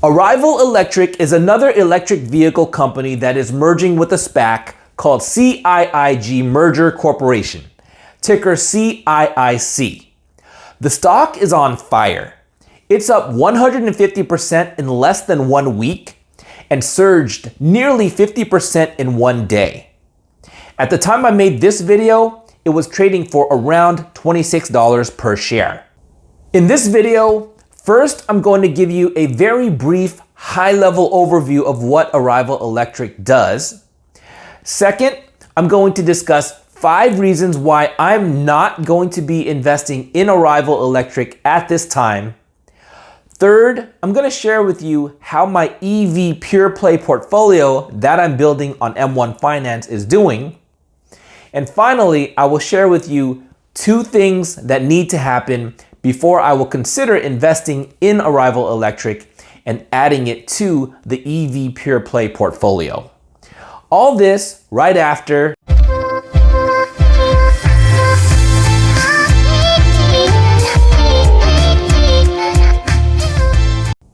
Arrival Electric is another electric vehicle company that is merging with a SPAC called CIIG Merger Corporation, ticker CIIC. The stock is on fire. It's up 150% in less than 1 week and surged nearly 50% in 1 day. At the time I made this video, it was trading for around $26 per share. In this video, first I'm going to give you a very brief, high-level overview of what Arrival Electric does. Second, I'm going to discuss 5 reasons why I'm not going to be investing in Arrival Electric at this time. Third, I'm going to share with you how my EV pure play portfolio that I'm building on M1 Finance is doing. And finally, I will share with you 2 things that need to happen before I will consider investing in Arrival Electric and adding it to the EV pure play portfolio. All this right after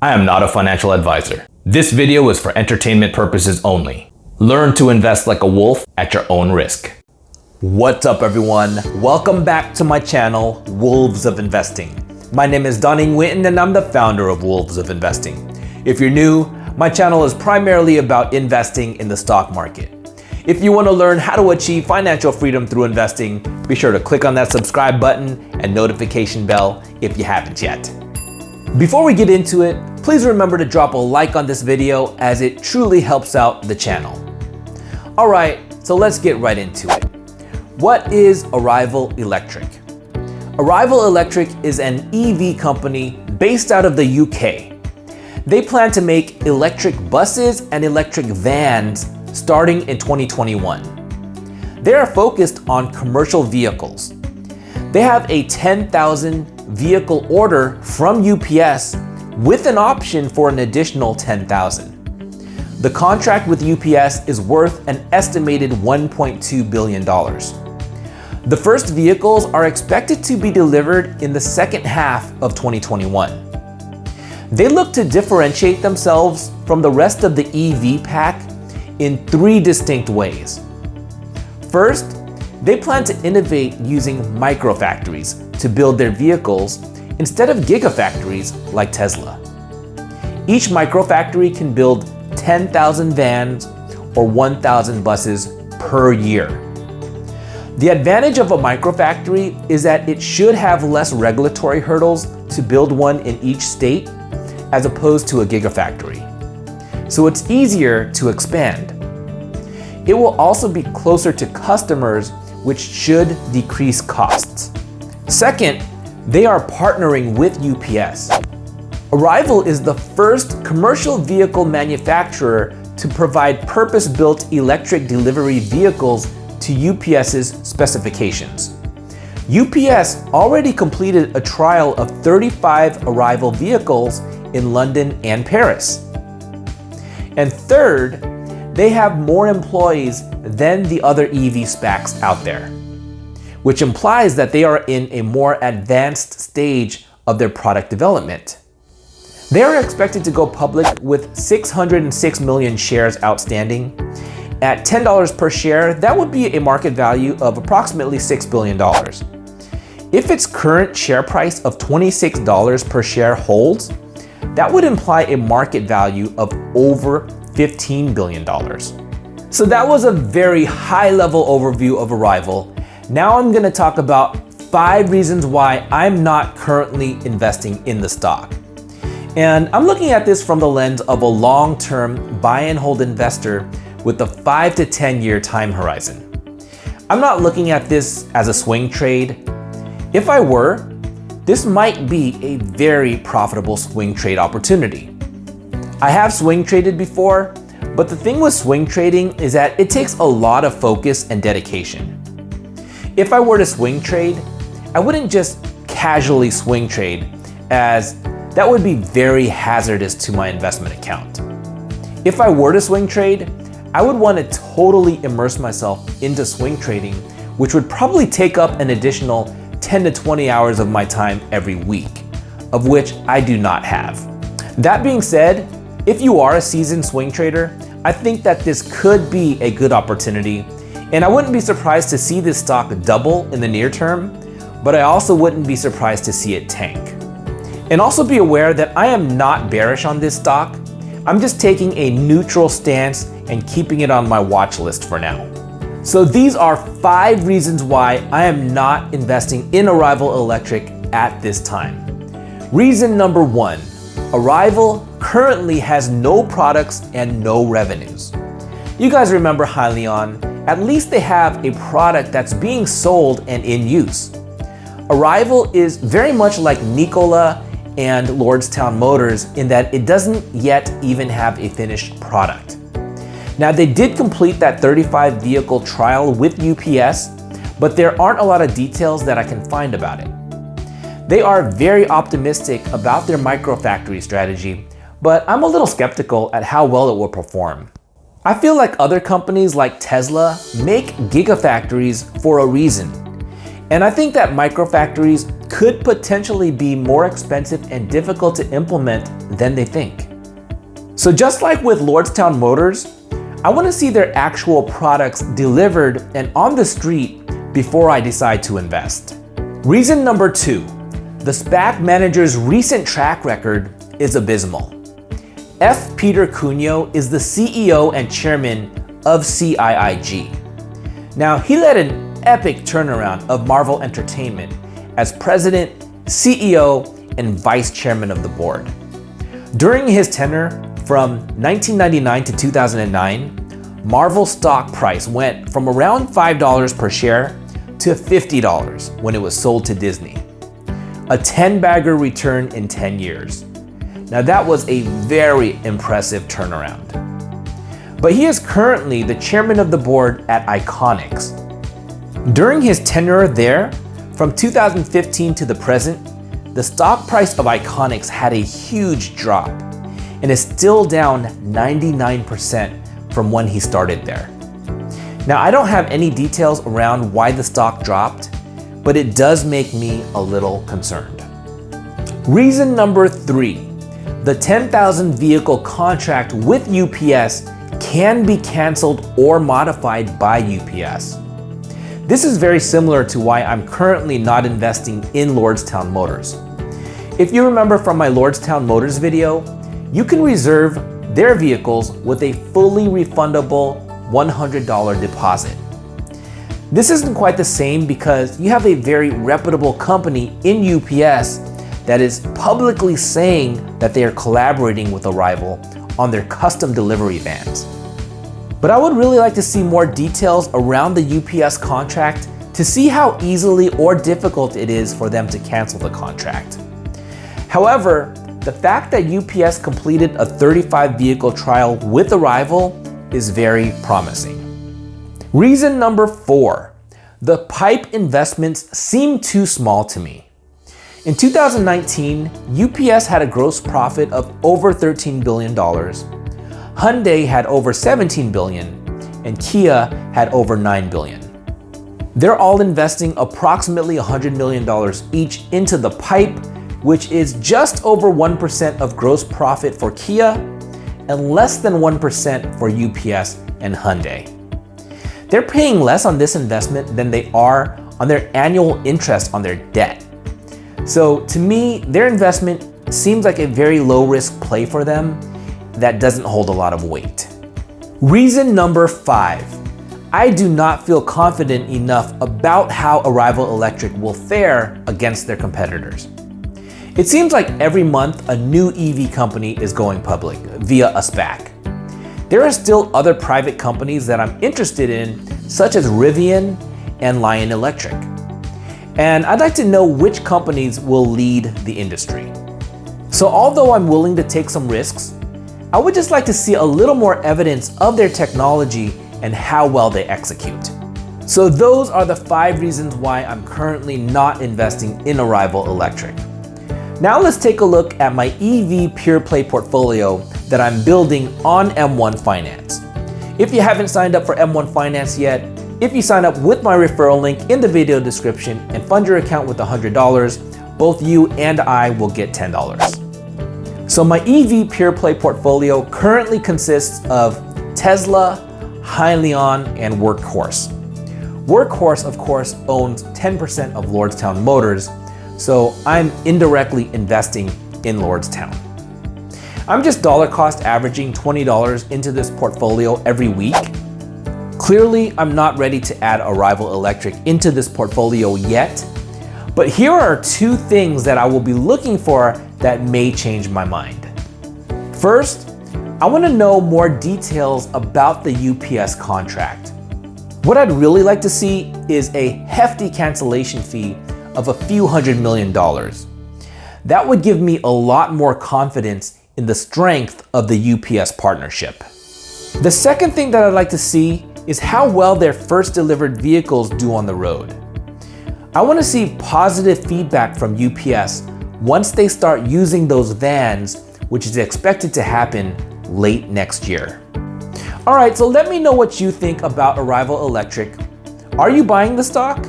I am not a financial advisor. This video is for entertainment purposes only. Learn to invest like a wolf at your own risk. What's up everyone? Welcome back to my channel, Wolves of Investing. My name is Donnie Nguyen and I'm the founder of Wolves of Investing. If you're new, my channel is primarily about investing in the stock market. If you want to learn how to achieve financial freedom through investing, be sure to click on that subscribe button and notification bell if you haven't yet. Before we get into it, please remember to drop a like on this video as it truly helps out the channel. Alright, so let's get right into it. What is Arrival Electric? Arrival Electric is an EV company based out of the UK. They plan to make electric buses and electric vans starting in 2021. They are focused on commercial vehicles. They have a 10,000 vehicle order from UPS with an option for an additional 10,000. The contract with UPS is worth an estimated $1.2 billion. The first vehicles are expected to be delivered in the second half of 2021. They look to differentiate themselves from the rest of the EV pack in 3 distinct ways. First, they plan to innovate using microfactories to build their vehicles instead of gigafactories like Tesla. Each microfactory can build 10,000 vans or 1,000 buses per year. The advantage of a microfactory is that it should have less regulatory hurdles to build one in each state as opposed to a gigafactory. So it's easier to expand. It will also be closer to customers, which should decrease costs. Second, they are partnering with UPS. Arrival is the first commercial vehicle manufacturer to provide purpose-built electric delivery vehicles to UPS's specifications. UPS already completed a trial of 35 Arrival vehicles in London and Paris. And third, they have more employees than the other EV SPACs out there, which implies that they are in a more advanced stage of their product development. They are expected to go public with 606 million shares outstanding. At $10 per share, that would be a market value of approximately $6 billion. If its current share price of $26 per share holds, that would imply a market value of over $15 billion. So that was a very high-level overview of Arrival. Now I'm going to talk about 5 reasons why I'm not currently investing in the stock. And I'm looking at this from the lens of a long-term buy and hold investor with a 5 to 10 year time horizon. I'm not looking at this as a swing trade. If I were, this might be a very profitable swing trade opportunity. I have swing traded before, but the thing with swing trading is that it takes a lot of focus and dedication. If I were to swing trade, I wouldn't just casually swing trade, as that would be very hazardous to my investment account. If I were to swing trade, I would want to totally immerse myself into swing trading, which would probably take up an additional 10 to 20 hours of my time every week, of which I do not have. That being said, If you are a seasoned swing trader, I think that this could be a good opportunity, and I wouldn't be surprised to see this stock double in the near term, but I also wouldn't be surprised to see it tank. And also be aware that I am not bearish on this stock. I'm just taking a neutral stance and keeping it on my watch list for now. So these are 5 reasons why I am not investing in Arrival Electric at this time. Reason number 1, Arrival currently has no products and no revenues. You guys remember Hyliion? At least they have a product that's being sold and in use. Arrival is very much like Nikola and Lordstown Motors in that it doesn't yet even have a finished product. Now, they did complete that 35 vehicle trial with UPS, but there aren't a lot of details that I can find about it. They are very optimistic about their microfactory strategy, but I'm a little skeptical at how well it will perform. I feel like other companies like Tesla make gigafactories for a reason. And I think that microfactories could potentially be more expensive and difficult to implement than they think. So just like with Lordstown Motors, I want to see their actual products delivered and on the street before I decide to invest. Reason number 2, the SPAC manager's recent track record is abysmal. F. Peter Cunio is the CEO and chairman of CIIG. Now, he led an epic turnaround of Marvel Entertainment as president, CEO, and vice chairman of the board. During his tenure from 1999 to 2009, Marvel's stock price went from around $5 per share to $50 when it was sold to Disney. A 10-bagger return in 10 years. Now that was a very impressive turnaround. But he is currently the chairman of the board at Iconics. During his tenure there, from 2015 to the present, the stock price of Iconics had a huge drop and is still down 99% from when he started there. Now, I don't have any details around why the stock dropped, but it does make me a little concerned. Reason number 3, the 10,000 vehicle contract with UPS can be canceled or modified by UPS. This is very similar to why I'm currently not investing in Lordstown Motors. If you remember from my Lordstown Motors video, you can reserve their vehicles with a fully refundable $100 deposit. This isn't quite the same because you have a very reputable company in UPS that is publicly saying that they are collaborating with Arrival on their custom delivery vans. But I would really like to see more details around the UPS contract to see how easily or difficult it is for them to cancel the contract. However, the fact that UPS completed a 35 vehicle trial with Arrival is very promising. Reason number 4, the PIPE investments seem too small to me. In 2019, UPS had a gross profit of over $13 billion, Hyundai had over $17 billion, and Kia had over $9 billion. They're all investing approximately $100 million each into the PIPE, which is just over 1% of gross profit for Kia and less than 1% for UPS and Hyundai. They're paying less on this investment than they are on their annual interest on their debt. So to me, their investment seems like a very low-risk play for them that doesn't hold a lot of weight. Reason number 5, I do not feel confident enough about how Arrival Electric will fare against their competitors. It seems like every month a new EV company is going public via a SPAC. There are still other private companies that I'm interested in, such as Rivian and Lion Electric. And I'd like to know which companies will lead the industry. So although I'm willing to take some risks, I would just like to see a little more evidence of their technology and how well they execute. So those are the 5 reasons why I'm currently not investing in Arrival Electric. Now let's take a look at my EV pure play portfolio that I'm building on M1 Finance. If you haven't signed up for M1 Finance yet, if you sign up with my referral link in the video description and fund your account with $100, both you and I will get $10. So my EV pure play portfolio currently consists of Tesla, Hyliion, and Workhorse. Workhorse, of course, owns 10% of Lordstown Motors, so I'm indirectly investing in Lordstown. I'm just dollar cost averaging $20 into this portfolio every week. Clearly, I'm not ready to add Arrival Electric into this portfolio yet, but here are two things that I will be looking for that may change my mind. First, I want to know more details about the UPS contract. What I'd really like to see is a hefty cancellation fee of a few $100 million. That would give me a lot more confidence in the strength of the UPS partnership. The second thing that I'd like to see is how well their first delivered vehicles do on the road. I want to see positive feedback from UPS once they start using those vans, which is expected to happen late next year. All right, so let me know what you think about Arrival Electric. Are you buying the stock?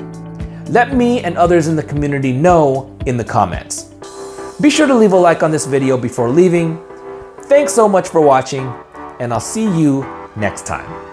Let me and others in the community know in the comments. Be sure to leave a like on this video before leaving. Thanks so much for watching, and I'll see you next time.